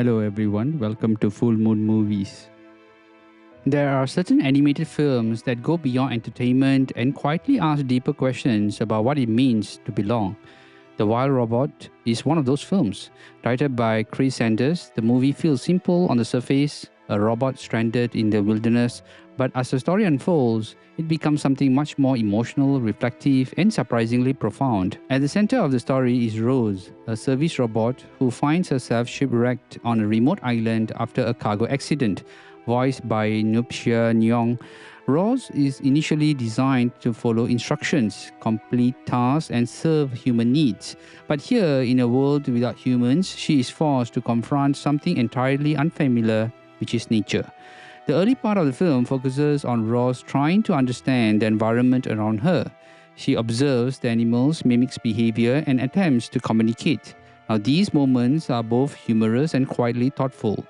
Hello everyone, welcome to Full Moon Movies. There are certain animated films that go beyond entertainment and quietly ask deeper questions about what it means to belong. The Wild Robot is one of those films. Directed by Chris Sanders, the movie feels simple on the surface, a robot stranded in the wilderness, but as the story unfolds, it becomes something much more emotional, reflective, and surprisingly profound. At the center of the story is Rose, a service robot who finds herself shipwrecked on a remote island after a cargo accident. Voiced by Nuptia Nyong, Rose is initially designed to follow instructions, complete tasks, and serve human needs. But here, in a world without humans, she is forced to confront something entirely unfamiliar, which is nature. The early part of the film focuses on Rose trying to understand the environment around her. She observes the animals, mimics behavior, and attempts to communicate. Now, these moments are both humorous and quietly thoughtful.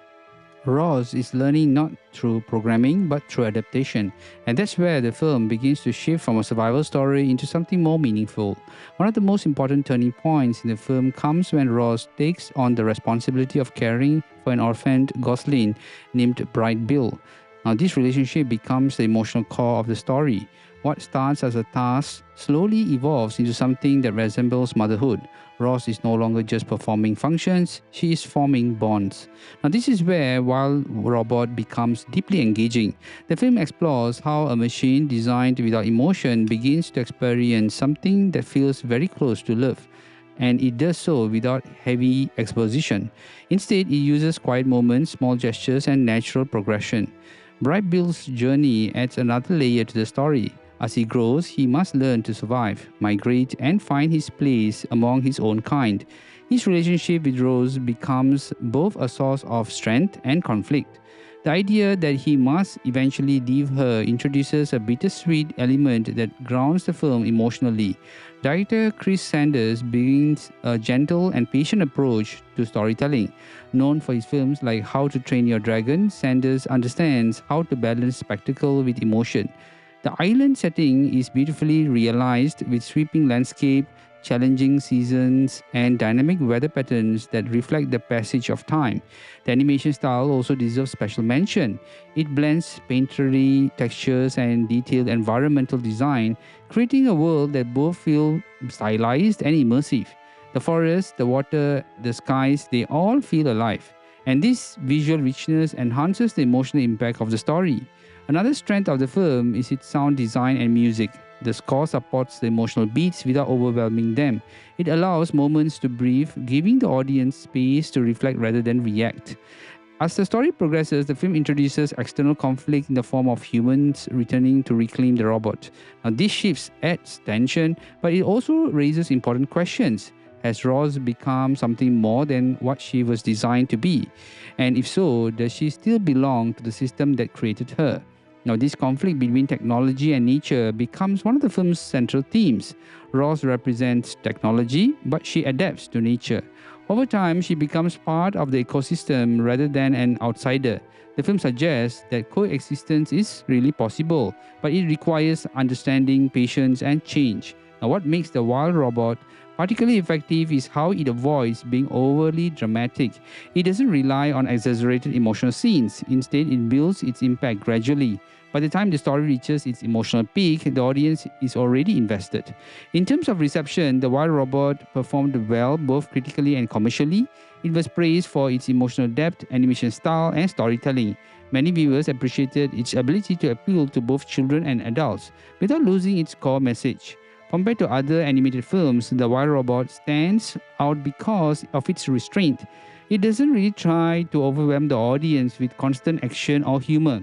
Ross is learning not through programming but through adaptation, and that's where the film begins to shift from a survival story into something more meaningful. One of the most important turning points in the film comes when Ross takes on the responsibility of caring for an orphaned gosling named Brightbill. Now, this relationship becomes the emotional core of the story. What starts as a task slowly evolves into something that resembles motherhood. Ross is no longer just performing functions, she is forming bonds. Now, this is where Wild Robot becomes deeply engaging. The film explores how a machine designed without emotion begins to experience something that feels very close to love. And it does so without heavy exposition. Instead, it uses quiet moments, small gestures, and natural progression. Brightbill's journey adds another layer to the story. As he grows, he must learn to survive, migrate, and find his place among his own kind. His relationship with Rose becomes both a source of strength and conflict. The idea that he must eventually leave her introduces a bittersweet element that grounds the film emotionally. Director Chris Sanders brings a gentle and patient approach to storytelling. Known for his films like How to Train Your Dragon, Sanders understands how to balance spectacle with emotion. The island setting is beautifully realized with sweeping landscape, challenging seasons, and dynamic weather patterns that reflect the passage of time. The animation style also deserves special mention. It blends painterly textures and detailed environmental design, creating a world that both feel stylized and immersive. The forest, the water, the skies, they all feel alive. And this visual richness enhances the emotional impact of the story. Another strength of the film is its sound design and music. The score supports the emotional beats without overwhelming them. It allows moments to breathe, giving the audience space to reflect rather than react. As the story progresses, the film introduces external conflict in the form of humans returning to reclaim the robot. Now, these shifts adds tension, but it also raises important questions. Has Roz become something more than what she was designed to be? And if so, does she still belong to the system that created her? Now, this conflict between technology and nature becomes one of the film's central themes. Roz represents technology, but she adapts to nature. Over time, she becomes part of the ecosystem rather than an outsider. The film suggests that coexistence is really possible, but it requires understanding, patience, and change. Now, what makes The Wild Robot particularly effective is how it avoids being overly dramatic. It doesn't rely on exaggerated emotional scenes. Instead, it builds its impact gradually. By the time the story reaches its emotional peak, the audience is already invested. In terms of reception, The Wild Robot performed well both critically and commercially. It was praised for its emotional depth, animation style, and storytelling. Many viewers appreciated its ability to appeal to both children and adults without losing its core message. Compared to other animated films, The Wild Robot stands out because of its restraint. It doesn't really try to overwhelm the audience with constant action or humor.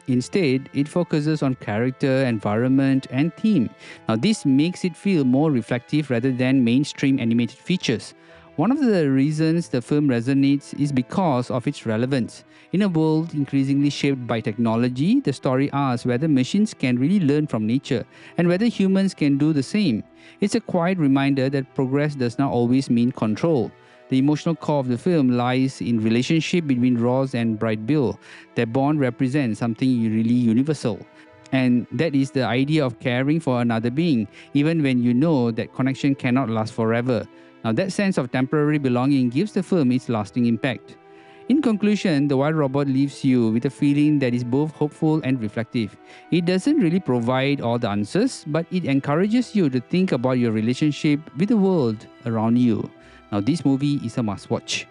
Instead, it focuses on character, environment, and theme. Now, this makes it feel more reflective rather than mainstream animated features. One of the reasons the film resonates is because of its relevance. In a world increasingly shaped by technology, the story asks whether machines can really learn from nature and whether humans can do the same. It's a quiet reminder that progress does not always mean control. The emotional core of the film lies in relationship between Ross and Brightbill. Their bond represents something really universal. And that is the idea of caring for another being, even when you know that connection cannot last forever. Now, that sense of temporary belonging gives the film its lasting impact. In conclusion, The Wild Robot leaves you with a feeling that is both hopeful and reflective. It doesn't really provide all the answers, but it encourages you to think about your relationship with the world around you. Now, this movie is a must watch.